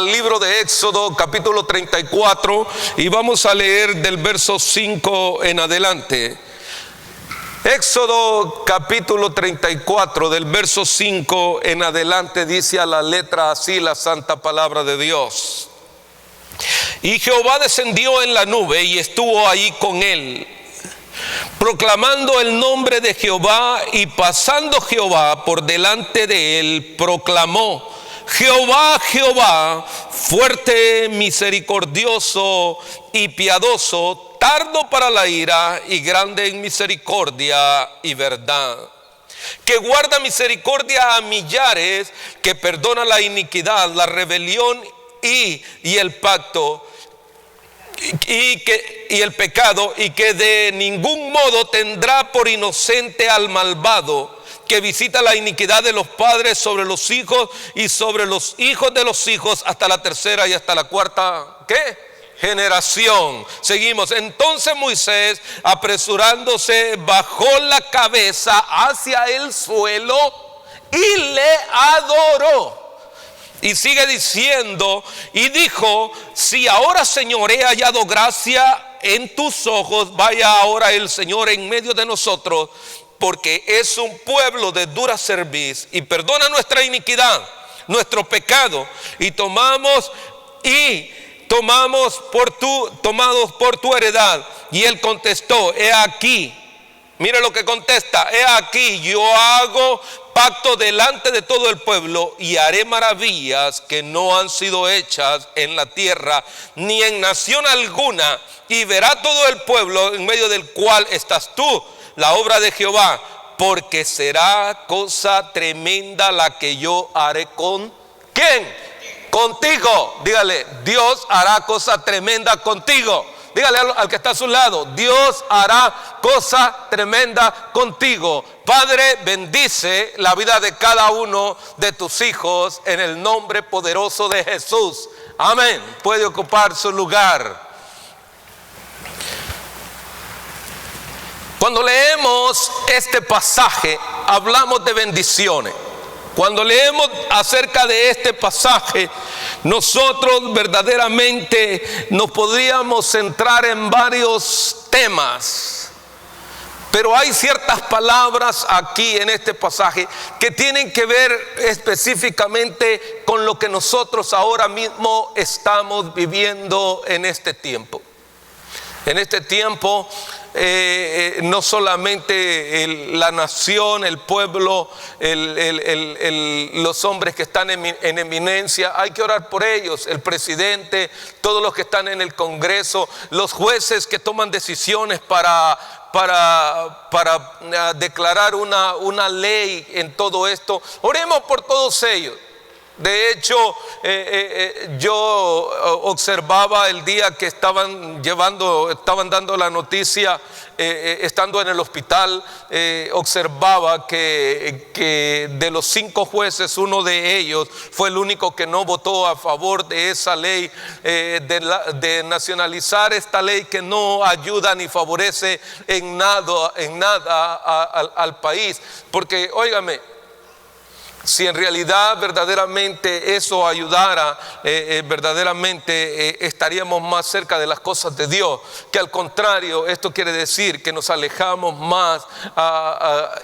Libro de Éxodo, capítulo 34, y vamos a leer del verso 5 en adelante. Éxodo capítulo 34, del verso 5 en adelante, dice a la letra así la santa palabra de Dios. Y Jehová descendió en la nube y estuvo ahí con él, proclamando el nombre de Jehová, y pasando Jehová por delante de él, proclamó: Jehová, Jehová, fuerte, misericordioso y piadoso, tardo para la ira y grande en misericordia y verdad, que guarda misericordia a millares, que perdona la iniquidad, la rebelión y el pacto y el pecado, y que de ningún modo tendrá por inocente al malvado, que visita la iniquidad de los padres sobre los hijos y sobre los hijos de los hijos, hasta la tercera y hasta la cuarta, ¿qué? Generación. Seguimos. Entonces Moisés, apresurándose, bajó la cabeza hacia el suelo y le adoró. Y sigue diciendo, y dijo: si ahora, Señor, he hallado gracia en tus ojos, vaya ahora el Señor en medio de nosotros, porque es un pueblo de dura cerviz, y perdona nuestra iniquidad, nuestro pecado, y tomados tomados por tu heredad. Y él contestó: he aquí, mire lo que contesta: he aquí, yo hago pacto delante de todo el pueblo, y haré maravillas que no han sido hechas en la tierra, ni en nación alguna, y verá todo el pueblo en medio del cual estás tú la obra de Jehová, porque será cosa tremenda la que yo haré con ¿quién? Contigo. Dígale: Dios hará cosa tremenda contigo. Dígale al que está a su lado: Dios hará cosa tremenda contigo. Padre, bendice la vida de cada uno de tus hijos en el nombre poderoso de Jesús. Amén. Puede ocupar su lugar. Cuando leemos este pasaje, hablamos de bendiciones. Cuando leemos acerca de este pasaje, nosotros verdaderamente nos podríamos centrar en varios temas, pero hay ciertas palabras aquí en este pasaje que tienen que ver específicamente con lo que nosotros ahora mismo estamos viviendo en este tiempo. En este tiempo, no solamente la nación, el pueblo, los hombres que están en eminencia, hay que orar por ellos, el presidente, todos los que están en el Congreso, los jueces que toman decisiones para declarar una ley en todo esto. Oremos por todos ellos. De hecho, yo observaba el día que estaban dando la noticia, estando en el hospital, observaba que de los 5 jueces, uno de ellos fue el único que no votó a favor de esa ley, de nacionalizar esta ley que no ayuda ni favorece en nada al país. Porque, óigame, si en realidad verdaderamente eso ayudara, verdaderamente estaríamos más cerca de las cosas de Dios. Que al contrario, esto quiere decir que nos alejamos más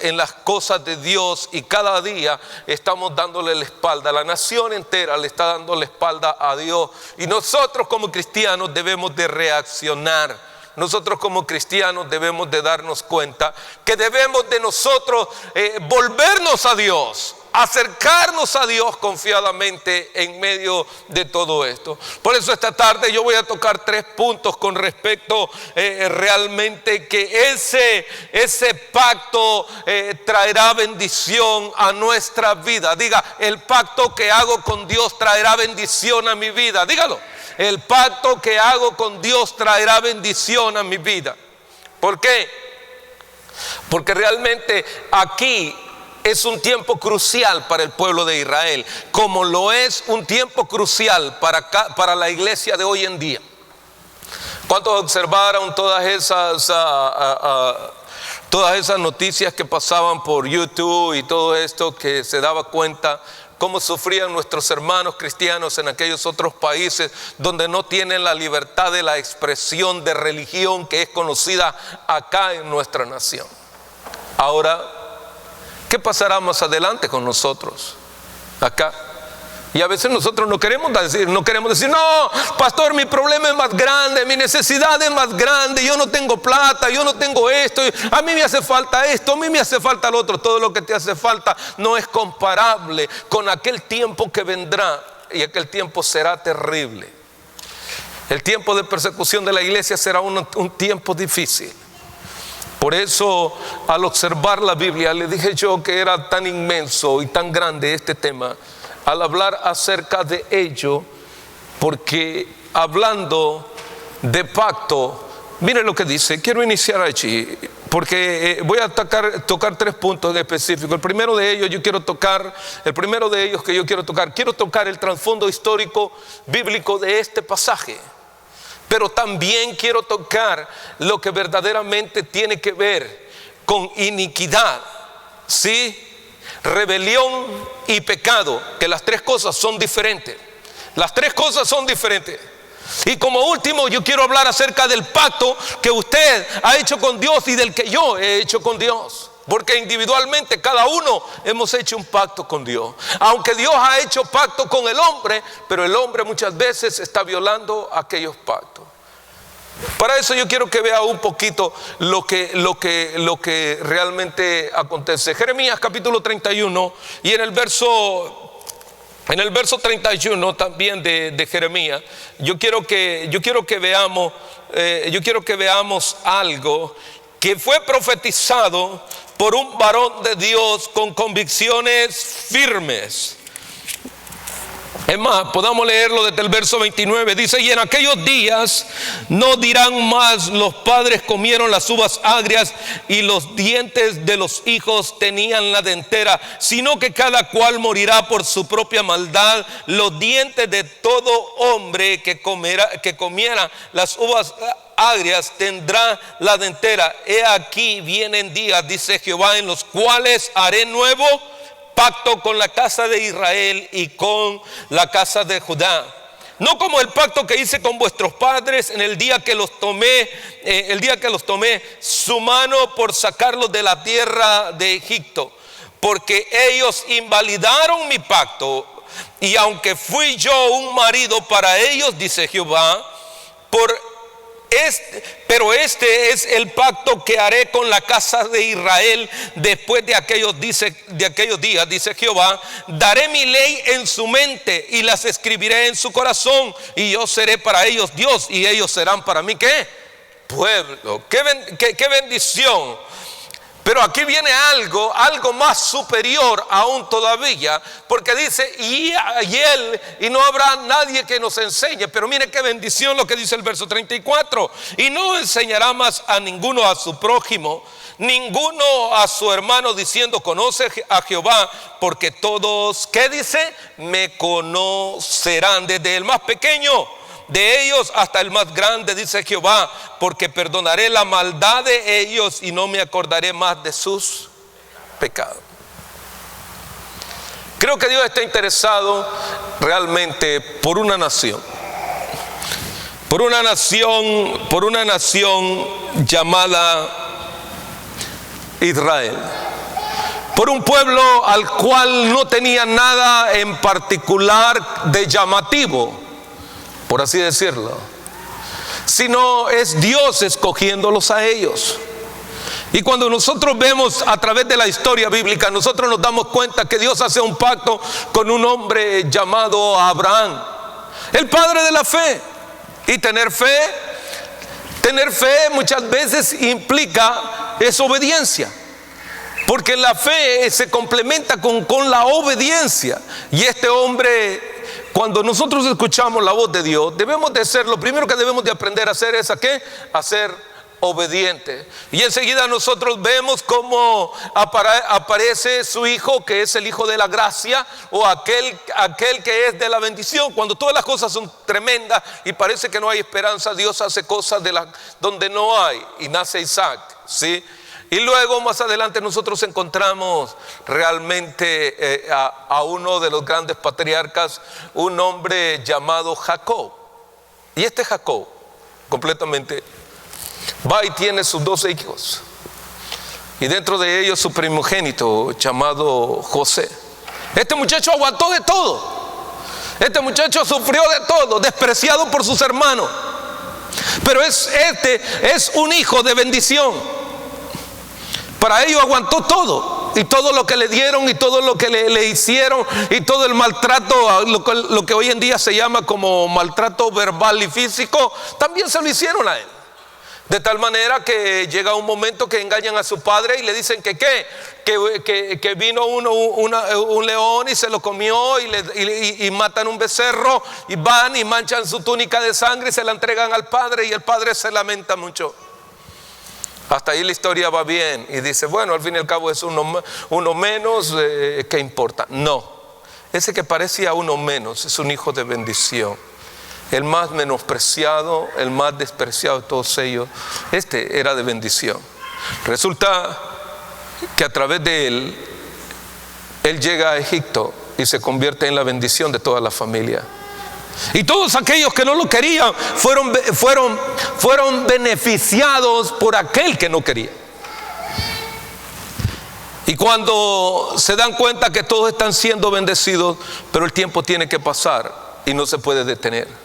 en las cosas de Dios, y cada día estamos dándole la espalda. La nación entera le está dando la espalda a Dios, y nosotros como cristianos debemos de reaccionar. Nosotros como cristianos debemos de darnos cuenta que debemos de nosotros volvernos a Dios, acercarnos a Dios confiadamente en medio de todo esto. Por eso esta tarde yo voy a tocar 3 puntos con respecto realmente que ese pacto traerá bendición a nuestra vida. Diga: el pacto que hago con Dios traerá bendición a mi vida. Dígalo: el pacto que hago con Dios traerá bendición a mi vida. ¿Por qué? Porque realmente aquí es un tiempo crucial para el pueblo de Israel, como lo es un tiempo crucial para la iglesia de hoy en día. ¿Cuántos observaron todas esas noticias que pasaban por YouTube y todo esto, que se daba cuenta cómo sufrían nuestros hermanos cristianos en aquellos otros países donde no tienen la libertad de la expresión de religión que es conocida acá en nuestra nación. Ahora, ¿qué pasará más adelante con nosotros acá? Y a veces nosotros no queremos decir, no, pastor, mi problema es más grande, mi necesidad es más grande, yo no tengo plata, yo no tengo esto, a mí me hace falta esto, a mí me hace falta lo otro. Todo lo que te hace falta no es comparable con aquel tiempo que vendrá, y aquel tiempo será terrible. El tiempo de persecución de la iglesia será un tiempo difícil. Por eso, al observar la Biblia, le dije yo que era tan inmenso y tan grande este tema al hablar acerca de ello, porque hablando de pacto, mire lo que dice. Quiero iniciar allí, porque voy a tocar 3 puntos en específico. El primero de ellos quiero tocar el trasfondo histórico bíblico de este pasaje. Pero también quiero tocar lo que verdaderamente tiene que ver con iniquidad, ¿sí? Rebelión y pecado, que las 3 cosas son diferentes. Las 3 cosas son diferentes. Y como último, yo quiero hablar acerca del pacto que usted ha hecho con Dios y del que yo he hecho con Dios. Porque individualmente cada uno hemos hecho un pacto con Dios. Aunque Dios ha hecho pacto con el hombre, pero el hombre muchas veces está violando aquellos pactos. Para eso yo quiero que vea un poquito lo que realmente acontece. Jeremías capítulo 31, y en el verso 31 también de Jeremías, yo quiero que veamos algo que fue profetizado por un varón de Dios con convicciones firmes. Es más, podamos leerlo desde el verso 29. Dice: y en aquellos días no dirán más, los padres comieron las uvas agrias y los dientes de los hijos tenían la dentera, sino que cada cual morirá por su propia maldad. Los dientes de todo hombre que comiera las uvas agrias tendrá la dentera. He aquí vienen días, dice Jehová, en los cuales haré nuevo pacto con la casa de Israel y con la casa de Judá, no como el pacto que hice con vuestros padres en el día que los tomé, su mano por sacarlos de la tierra de Egipto, porque ellos invalidaron mi pacto, y aunque fui yo un marido para ellos, dice Jehová, pero este es el pacto que haré con la casa de Israel después de aquellos días, dice Jehová. Daré mi ley en su mente y las escribiré en su corazón, y yo seré para ellos Dios y ellos serán para mí, ¿qué? Pueblo. Qué bendición. Pero aquí viene algo más superior aún todavía, porque dice y no habrá nadie que nos enseñe. Pero mire qué bendición lo que dice el verso 34. Y no enseñará más a ninguno a su prójimo, ninguno a su hermano, diciendo: conoce a Jehová, porque todos, ¿qué dice? Me conocerán, desde el más pequeño de ellos hasta el más grande, dice Jehová, porque perdonaré la maldad de ellos y no me acordaré más de sus pecados. Creo que Dios está interesado realmente por una nación llamada Israel, por un pueblo al cual no tenía nada en particular de llamativo, por así decirlo, sino es Dios escogiéndolos a ellos. Y cuando nosotros vemos a través de la historia bíblica, nosotros nos damos cuenta que Dios hace un pacto con un hombre llamado Abraham, el padre de la fe. Y tener fe muchas veces implica obediencia, porque la fe se complementa con la obediencia. Y este hombre, cuando nosotros escuchamos la voz de Dios, debemos de ser, lo primero que debemos de aprender a hacer es ¿a qué? A ser obediente. Y enseguida nosotros vemos cómo aparece su hijo, que es el hijo de la gracia, o aquel que es de la bendición. Cuando todas las cosas son tremendas y parece que no hay esperanza, Dios hace cosas donde no hay, y nace Isaac, ¿sí? Y luego más adelante nosotros encontramos realmente a uno de los grandes patriarcas, un hombre llamado Jacob. Y este Jacob completamente va y tiene sus 12 hijos. Y dentro de ellos su primogénito llamado José. Este muchacho aguantó de todo. Este muchacho sufrió de todo, despreciado por sus hermanos. Pero este es un hijo de bendición. Para ello aguantó todo. Y todo lo que le dieron y todo lo que le hicieron y todo el maltrato, lo que hoy en día se llama como maltrato verbal y físico, también se lo hicieron a él. De tal manera que llega un momento que engañan a su padre y le dicen que vino un león y se lo comió y matan un becerro y van y manchan su túnica de sangre y se la entregan al padre, y el padre se lamenta mucho. Hasta ahí la historia va bien y dice, bueno, al fin y al cabo es uno menos, ¿qué importa? No, ese que parecía uno menos es un hijo de bendición. El más menospreciado, el más despreciado de todos ellos, este era de bendición. Resulta que a través de él llega a Egipto y se convierte en la bendición de toda la familia. Y todos aquellos que no lo querían fueron beneficiados por aquel que no quería. Y cuando se dan cuenta que todos están siendo bendecidos, pero el tiempo tiene que pasar y no se puede detener.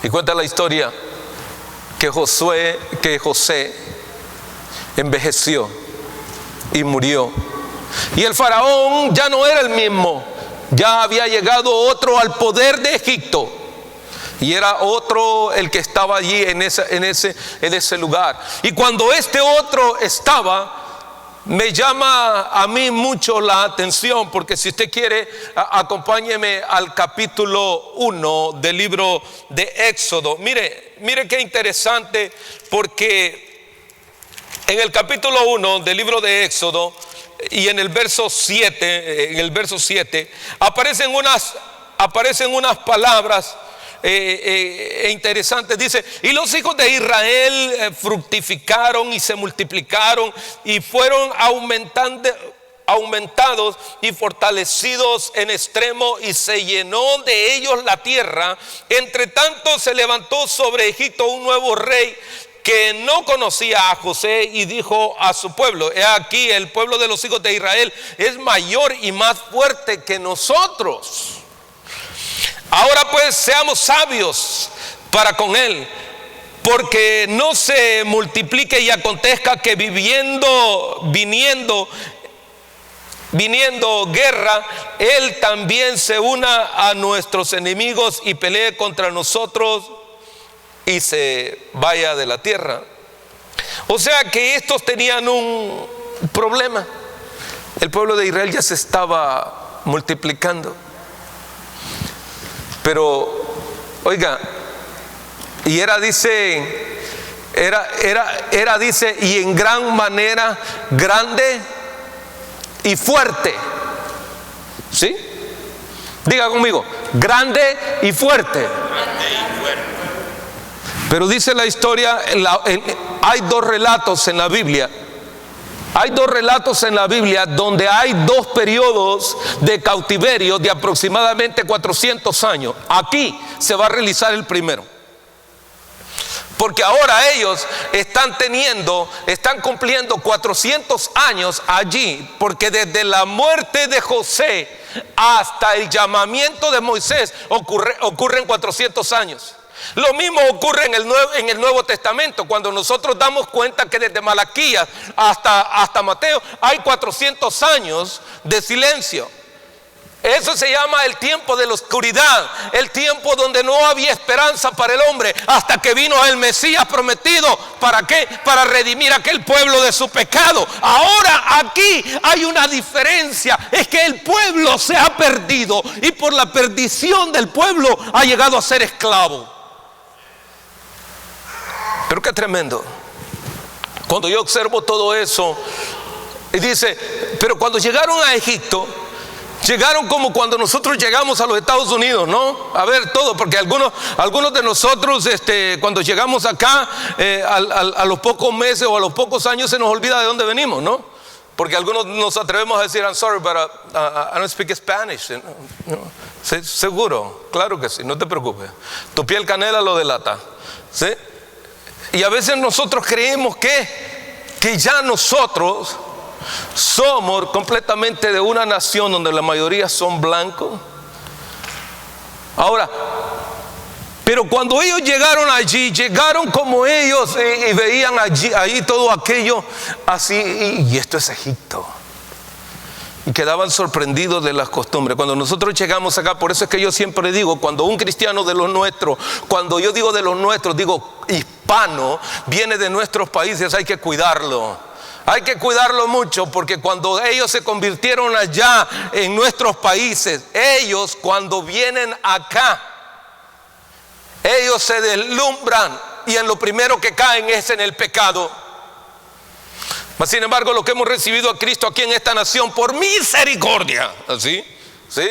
Y cuenta la historia que José envejeció y murió. Y el faraón ya no era el mismo. Ya había llegado otro al poder de Egipto. Y era otro el que estaba allí en ese lugar. Y cuando este otro estaba, me llama a mí mucho la atención, porque si usted quiere, acompáñeme al capítulo 1 del libro de Éxodo. Mire qué interesante, porque en el capítulo 1 del libro de Éxodo y en el verso 7, aparecen unas palabras interesantes. Dice: y los hijos de Israel fructificaron y se multiplicaron y fueron aumentados y fortalecidos en extremo, y se llenó de ellos la tierra. Entre tanto se levantó sobre Egipto un nuevo rey que no conocía a José, y dijo a su pueblo: he aquí, el pueblo de los hijos de Israel es mayor y más fuerte que nosotros. Ahora pues seamos sabios para con él, porque no se multiplique y acontezca que viniendo guerra, él también se una a nuestros enemigos y pelee contra nosotros y se vaya de la tierra. O sea que estos tenían un problema. El pueblo de Israel ya se estaba multiplicando. Pero, oiga, y dice, y en gran manera grande y fuerte. ¿Sí? Diga conmigo, grande y fuerte. Pero dice la historia, hay dos relatos en la Biblia. Hay dos relatos en la Biblia donde hay dos periodos de cautiverio de aproximadamente 400 años. Aquí se va a realizar el primero. Porque ahora ellos están cumpliendo 400 años allí, porque desde la muerte de José hasta el llamamiento de Moisés ocurren 400 años. Lo mismo ocurre en el Nuevo Testamento, cuando nosotros damos cuenta que desde Malaquías hasta Mateo hay 400 años de silencio. Eso se llama el tiempo de la oscuridad, el tiempo donde no había esperanza para el hombre, hasta que vino el Mesías prometido. ¿Para qué? Para redimir a aquel pueblo de su pecado. Ahora aquí hay una diferencia, es que el pueblo se ha perdido, y por la perdición del pueblo ha llegado a ser esclavo. Pero qué tremendo. Cuando yo observo todo eso, y dice, pero cuando llegaron a Egipto, Llegaron como cuando nosotros llegamos a los Estados Unidos, ¿no? A ver todo, porque algunos de nosotros cuando llegamos acá a los pocos meses o a los pocos años se nos olvida de dónde venimos, ¿no? Porque algunos nos atrevemos a decir, I'm sorry, but I don't speak Spanish. ¿No? Seguro, claro que sí, no te preocupes. Tu piel canela lo delata, ¿sí? Y a veces nosotros creemos que ya nosotros somos completamente de una nación donde la mayoría son blancos. Ahora, pero cuando ellos llegaron allí, llegaron como ellos y veían ahí todo aquello así, y esto es Egipto. Y quedaban sorprendidos de las costumbres. Cuando nosotros llegamos acá, por eso es que yo siempre digo, cuando un cristiano de los nuestros, cuando yo digo de los nuestros, digo hispano, viene de nuestros países, hay que cuidarlo. Hay que cuidarlo mucho, porque cuando ellos se convirtieron allá en nuestros países, ellos cuando vienen acá, ellos se deslumbran y en lo primero que caen es en el pecado. Mas sin embargo, lo que hemos recibido a Cristo aquí en esta nación, por misericordia, ¿sí? ¿Sí?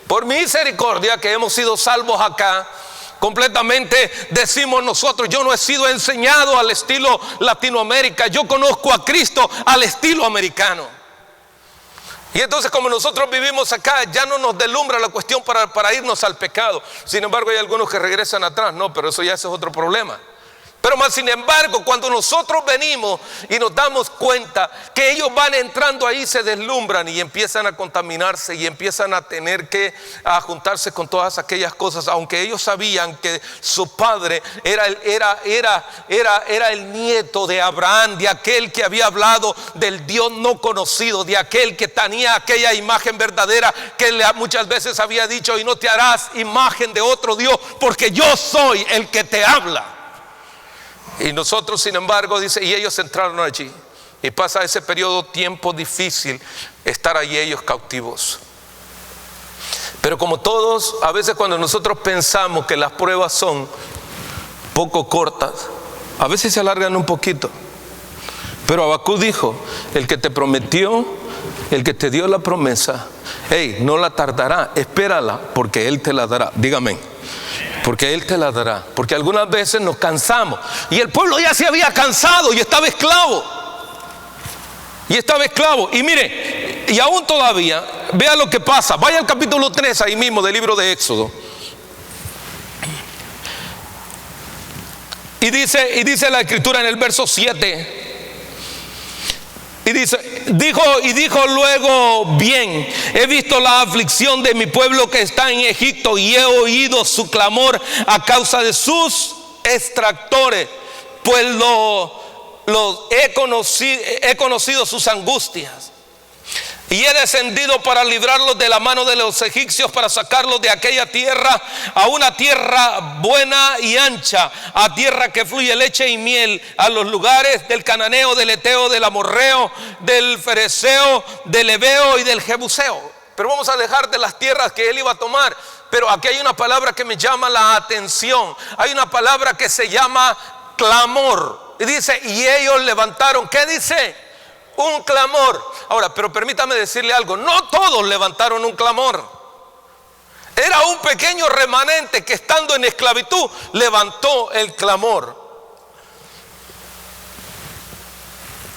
Por misericordia que hemos sido salvos acá, completamente decimos nosotros, yo no he sido enseñado al estilo Latinoamérica, yo conozco a Cristo al estilo americano. Y entonces como nosotros vivimos acá, ya no nos deslumbra la cuestión para irnos al pecado. Sin embargo, hay algunos que regresan atrás, no, pero eso ya ese es otro problema. Pero más sin embargo, cuando nosotros venimos y nos damos cuenta que ellos van entrando ahí, se deslumbran y empiezan a contaminarse y empiezan a tener que juntarse con todas aquellas cosas, aunque ellos sabían que su padre era el nieto de Abraham, de aquel que había hablado del Dios no conocido, de aquel que tenía aquella imagen verdadera que él muchas veces había dicho, y no te harás imagen de otro Dios, porque yo soy el que te habla. Y nosotros, sin embargo, dice, y ellos entraron allí. Y pasa ese periodo, tiempo difícil, estar allí ellos cautivos. Pero como todos, a veces cuando nosotros pensamos que las pruebas son poco cortas, a veces se alargan un poquito. Pero Habacuc dijo, el que te prometió, el que te dio la promesa, hey, no la tardará, espérala, porque Él te la dará. Dígame. Porque Él te la dará. Porque algunas veces nos cansamos. Y el pueblo ya se había cansado y estaba esclavo. Y mire, y aún todavía, vea lo que pasa. Vaya al capítulo 3 ahí mismo del libro de Éxodo. Y dice la escritura en el verso 7. Y dijo luego, bien, he visto la aflicción de mi pueblo que está en Egipto y he oído su clamor a causa de sus extractores, pues he conocido sus angustias. Y he descendido para librarlos de la mano de los egipcios, para sacarlos de aquella tierra a una tierra buena y ancha, a tierra que fluye leche y miel, a los lugares del cananeo, del eteo, del amorreo, del fereceo, del heveo y del jebuseo. Pero vamos a dejar de las tierras que él iba a tomar. Pero aquí hay una palabra que me llama la atención. Hay una palabra que se llama clamor. Y dice, y ellos levantaron, ¿qué dice? Un clamor. Ahora, pero permítame decirle algo, no todos levantaron un clamor. Era un pequeño remanente que estando en esclavitud levantó el clamor.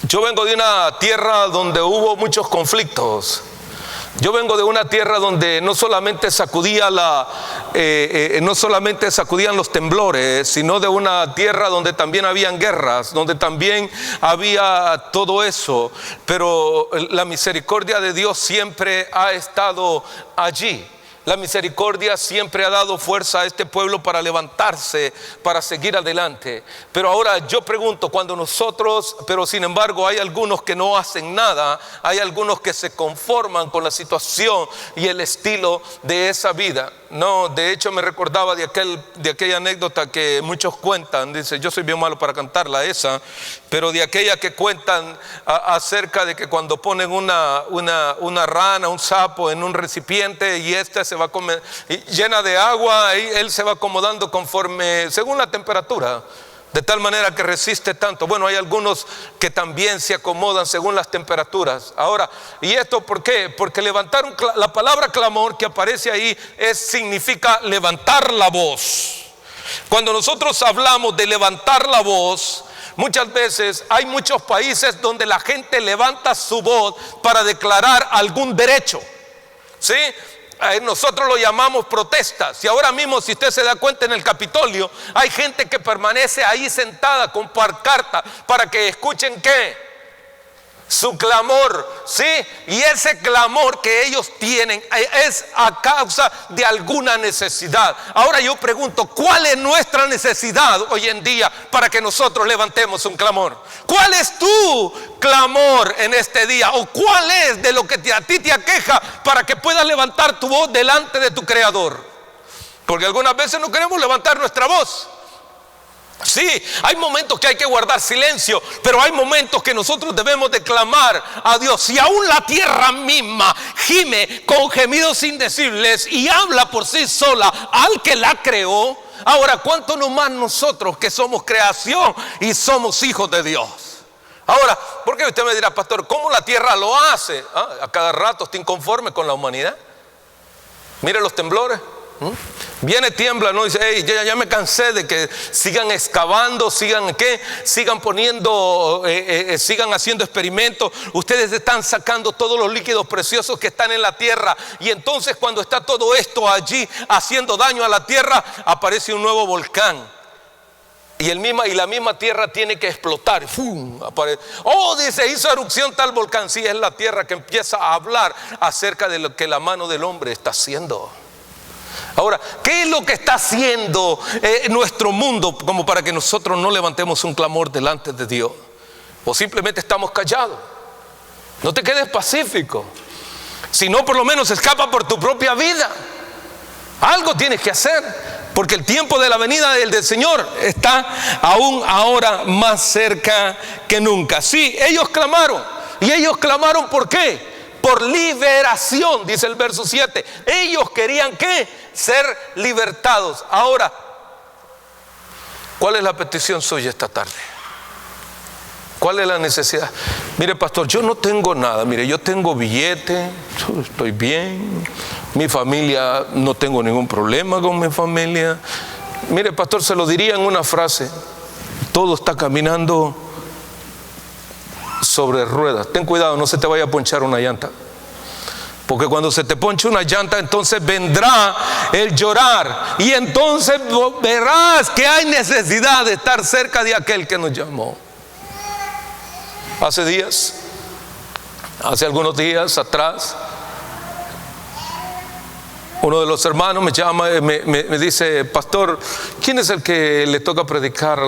Yo vengo de una tierra donde hubo muchos conflictos. Yo vengo de una tierra donde no solamente sacudían los temblores, sino de una tierra donde también habían guerras, donde también había todo eso. Pero la misericordia de Dios siempre ha estado allí. La misericordia siempre ha dado fuerza a este pueblo para levantarse, para seguir adelante. Pero ahora yo pregunto, pero sin embargo hay algunos que no hacen nada, hay algunos que se conforman con la situación y el estilo de esa vida. No, de hecho me recordaba de aquella anécdota que muchos cuentan. Dice, yo soy bien malo para cantarla esa, pero de aquella que cuentan acerca de que cuando ponen una rana, un sapo en un recipiente y se va a comer, llena de agua, y él se va acomodando según la temperatura. de tal manera que resiste tanto. Bueno, hay algunos que también se acomodan según las temperaturas. Ahora, ¿y esto por qué? Porque la palabra clamor que aparece ahí significa levantar la voz. Cuando nosotros hablamos de levantar la voz, muchas veces hay muchos países donde la gente levanta su voz para declarar algún derecho, ¿sí? Nosotros lo llamamos protestas. Y ahora mismo, si usted se da cuenta, en el Capitolio hay gente que permanece ahí sentada con pancarta para que escuchen ¿qué? Su clamor, ¿sí? Y ese clamor que ellos tienen es a causa de alguna necesidad. Ahora yo pregunto, ¿cuál es nuestra necesidad hoy en día para que nosotros levantemos un clamor? ¿Cuál es tu clamor en este día? ¿O cuál es de lo que a ti te aqueja para que puedas levantar tu voz delante de tu Creador? Porque algunas veces no queremos levantar nuestra voz. Sí, hay momentos que hay que guardar silencio, pero hay momentos que nosotros debemos de clamar a Dios. Si aún la tierra misma gime con gemidos indecibles y habla por sí sola al que la creó, ahora cuánto no más nosotros que somos creación y somos hijos de Dios. Ahora, ¿por qué usted me dirá, pastor, cómo la tierra lo hace? A cada rato está inconforme con la humanidad. Mire los temblores. Viene, tiembla, no dice, hey, ya me cansé de que sigan excavando, sigan poniendo, sigan haciendo experimentos. Ustedes están sacando todos los líquidos preciosos que están en la tierra. Y entonces, cuando está todo esto allí haciendo daño a la tierra, aparece un nuevo volcán. Y la misma tierra tiene que explotar. ¡Fum! Dice, hizo erupción tal volcán. Sí, es la tierra que empieza a hablar acerca de lo que la mano del hombre está haciendo. Ahora, ¿qué es lo que está haciendo nuestro mundo como para que nosotros no levantemos un clamor delante de Dios? O simplemente estamos callados. No te quedes pacífico. Si no, por lo menos escapa por tu propia vida. Algo tienes que hacer, porque el tiempo de la venida del Señor está aún ahora más cerca que nunca. Sí, ellos clamaron. ¿Y ellos clamaron por qué? Por liberación, dice el verso 7. Ellos querían ¿qué? Ser libertados. Ahora, ¿cuál es la petición suya esta tarde? ¿Cuál es la necesidad? Mire, pastor, yo no tengo nada. Mire, yo tengo billete, estoy bien. Mi familia, no tengo ningún problema con mi familia. Mire, pastor, se lo diría en una frase: todo está caminando sobre ruedas. Ten cuidado, no se te vaya a ponchar una llanta. Porque cuando se te ponche una llanta, entonces vendrá el llorar. Y entonces verás que hay necesidad de estar cerca de aquel que nos llamó. Hace algunos días atrás, uno de los hermanos me llama, me dice: pastor, ¿quién es el que le toca predicar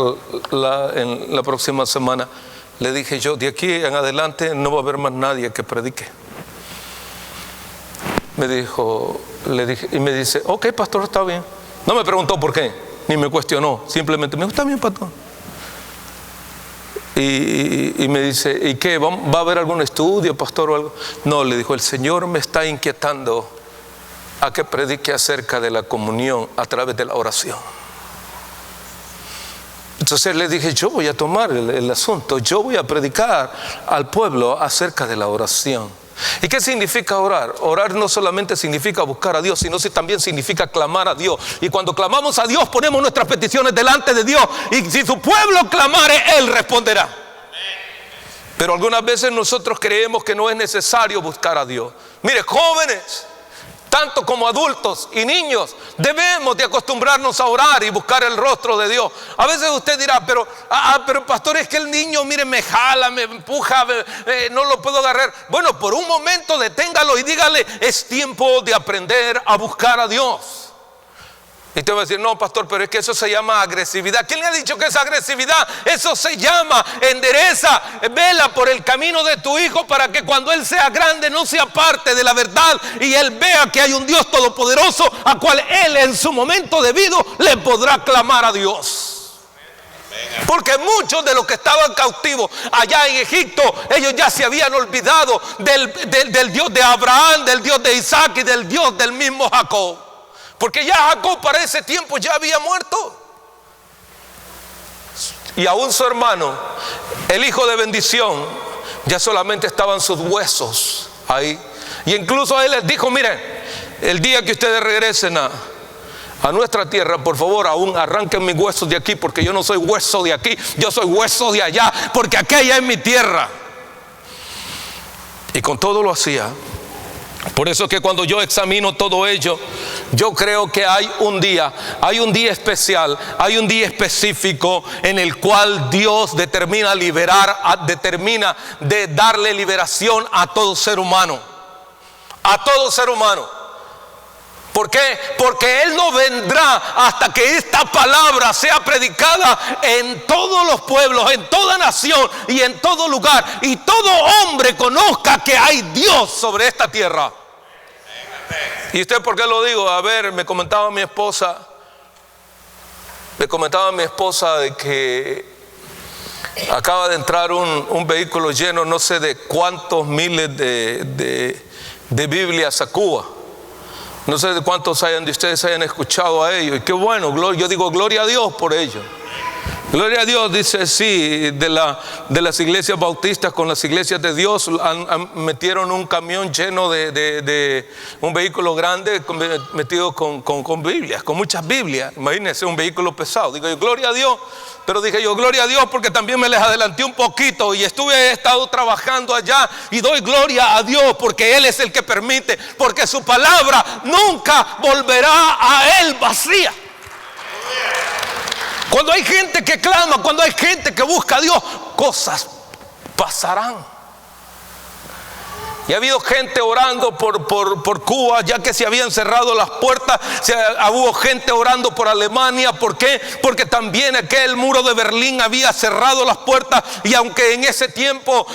en la próxima semana? Le dije yo: de aquí en adelante no va a haber más nadie que predique. Le dije, y me dice: ok, pastor, está bien. No me preguntó por qué, ni me cuestionó, simplemente me dijo: está bien, pastor. Y me dice: ¿y qué? ¿Va a haber algún estudio, pastor, o algo? No, le dijo: el Señor me está inquietando a que predique acerca de la comunión a través de la oración. Entonces le dije: yo voy a tomar el asunto, yo voy a predicar al pueblo acerca de la oración. ¿Y qué significa orar? Orar no solamente significa buscar a Dios, sino también significa clamar a Dios. Y cuando clamamos a Dios, ponemos nuestras peticiones delante de Dios. Y si su pueblo clamare, Él responderá. Pero algunas veces nosotros creemos que no es necesario buscar a Dios. Mire, jóvenes, tanto como adultos y niños, debemos de acostumbrarnos a orar y buscar el rostro de Dios. A veces usted dirá: pero pastor, es que el niño, mire, me jala, me empuja, no lo puedo agarrar. Bueno, por un momento deténgalo y dígale: es tiempo de aprender a buscar a Dios. Y te va a decir: no, pastor, pero es que eso se llama agresividad. ¿Quién le ha dicho que es agresividad? Eso se llama endereza, vela por el camino de tu hijo, para que cuando él sea grande no sea parte de la verdad y él vea que hay un Dios todopoderoso a cual él en su momento debido le podrá clamar a Dios. Porque muchos de los que estaban cautivos allá en Egipto, ellos ya se habían olvidado del Dios de Abraham, del Dios de Isaac y del Dios del mismo Jacob. Porque ya Jacob para ese tiempo ya había muerto. y aún su hermano, el hijo de bendición, ya solamente estaban sus huesos ahí. Y incluso a él les dijo: miren, el día que ustedes regresen a nuestra tierra, por favor, aún arranquen mis huesos de aquí, porque yo no soy hueso de aquí, yo soy hueso de allá, porque aquella es mi tierra. Y con todo lo hacía. Por eso que cuando yo examino todo ello, yo creo que hay un día especial, hay un día específico en el cual Dios determina determina de darle liberación a todo ser humano. A todo ser humano. ¿Por qué? Porque Él no vendrá hasta que esta palabra sea predicada en todos los pueblos, en toda nación y en todo lugar, y todo hombre conozca que hay Dios sobre esta tierra. ¿Y usted por qué lo digo? A ver, me comentaba mi esposa de que acaba de entrar un vehículo lleno, no sé de cuántos miles de Biblias a Cuba. No sé de cuántos de ustedes hayan escuchado a ellos. Y qué bueno, yo digo gloria a Dios por ello. Gloria a Dios, dice sí, de las iglesias bautistas con las iglesias de Dios metieron un camión lleno de un vehículo grande metido con Biblias, con muchas Biblias. Imagínense un vehículo pesado. Digo yo, gloria a Dios. Pero dije yo, gloria a Dios, porque también me les adelanté un poquito y he estado trabajando allá, y doy gloria a Dios porque Él es el que permite, porque su palabra nunca volverá a Él vacía. Cuando hay gente que clama, cuando hay gente que busca a Dios, cosas pasarán. Y ha habido gente orando por Cuba, ya que se habían cerrado las puertas. Hubo gente orando por Alemania. ¿Por qué? Porque también aquel muro de Berlín había cerrado las puertas. Y aunque en ese tiempo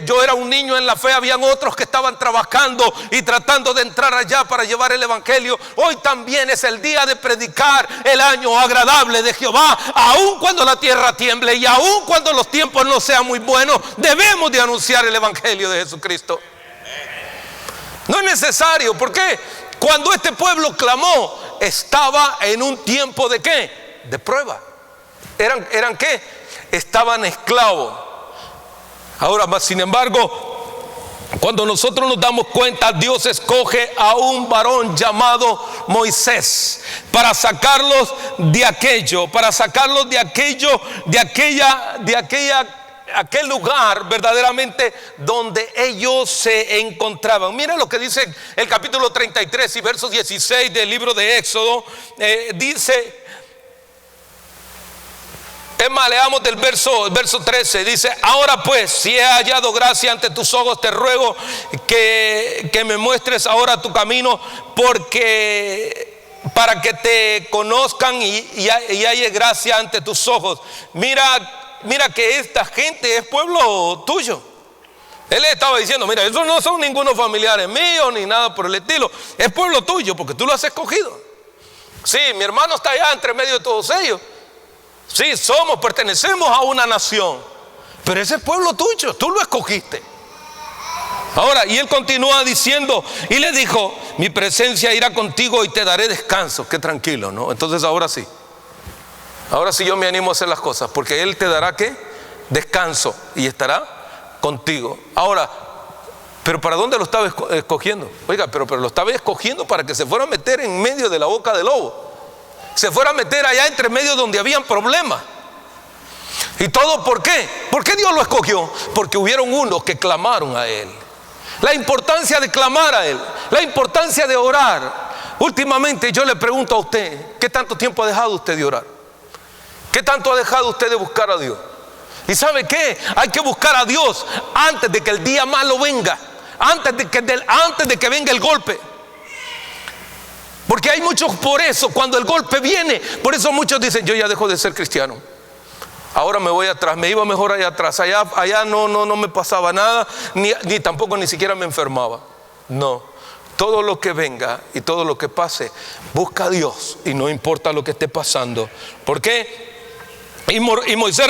yo era un niño en la fe, habían otros que estaban trabajando y tratando de entrar allá para llevar el evangelio. Hoy también es el día de predicar el año agradable de Jehová. Aun cuando la tierra tiemble y aun cuando los tiempos no sean muy buenos, debemos de anunciar el evangelio de Jesucristo. No es necesario, porque cuando este pueblo clamó, estaba en un tiempo de ¿qué? De prueba. ¿Eran qué? Estaban esclavos. Ahora, sin embargo, cuando nosotros nos damos cuenta, Dios escoge a un varón llamado Moisés para sacarlos de aquello, aquel lugar verdaderamente donde ellos se encontraban. Miren lo que dice el capítulo 33 y verso 16 del libro de Éxodo. Dice, es más, leamos del verso 13. Dice: ahora pues, si he hallado gracia ante tus ojos, te ruego que me muestres ahora tu camino, para que te conozcan y halle gracia ante tus ojos. Mira que esta gente es pueblo tuyo. Él le estaba diciendo: mira, esos no son ningunos familiares míos ni nada por el estilo. Es pueblo tuyo porque tú lo has escogido. Sí, mi hermano está allá entre medio de todos ellos. Sí, pertenecemos a una nación, pero ese es pueblo tuyo, tú lo escogiste. Ahora, y él continúa diciendo, y le dijo: mi presencia irá contigo y te daré descanso. Qué tranquilo, ¿no? Entonces ahora sí yo me animo a hacer las cosas, porque Él te dará ¿qué? Descanso, y estará contigo. Ahora, ¿pero para dónde lo estaba escogiendo? Oiga, pero lo estaba escogiendo para que se fuera a meter en medio de la boca del lobo. Se fuera a meter allá entre medio donde habían problemas. ¿Y todo por qué? ¿Por qué Dios lo escogió? Porque hubieron unos que clamaron a Él. La importancia de clamar a Él, la importancia de orar. Últimamente yo le pregunto a usted, ¿qué tanto tiempo ha dejado usted de orar? ¿Qué tanto ha dejado usted de buscar a Dios? ¿Y sabe qué? Hay que buscar a Dios antes de que el día malo venga, antes de que venga el golpe. Porque hay muchos, por eso cuando el golpe viene, por eso muchos dicen: yo ya dejo de ser cristiano, ahora me voy atrás, me iba mejor allá atrás, allá no me pasaba nada, ni tampoco ni siquiera me enfermaba. No, todo lo que venga y todo lo que pase, busca a Dios y no importa lo que esté pasando. ¿Por qué? Y Moisés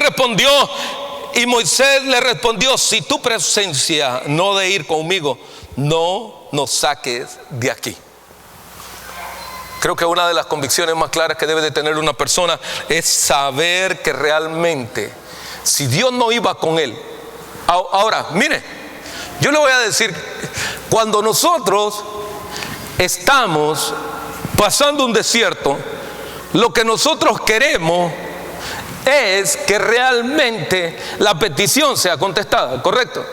le respondió: si tu presencia no de ir conmigo, no nos saques de aquí. Creo que una de las convicciones más claras que debe de tener una persona es saber que realmente, si Dios no iba con él. Ahora, mire, yo le voy a decir, cuando nosotros estamos pasando un desierto, lo que nosotros queremos es que realmente la petición sea contestada, ¿correcto?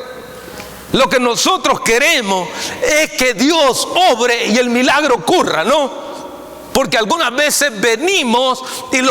Lo que nosotros queremos es que Dios obre y el milagro ocurra, ¿no? Porque algunas veces venimos y lo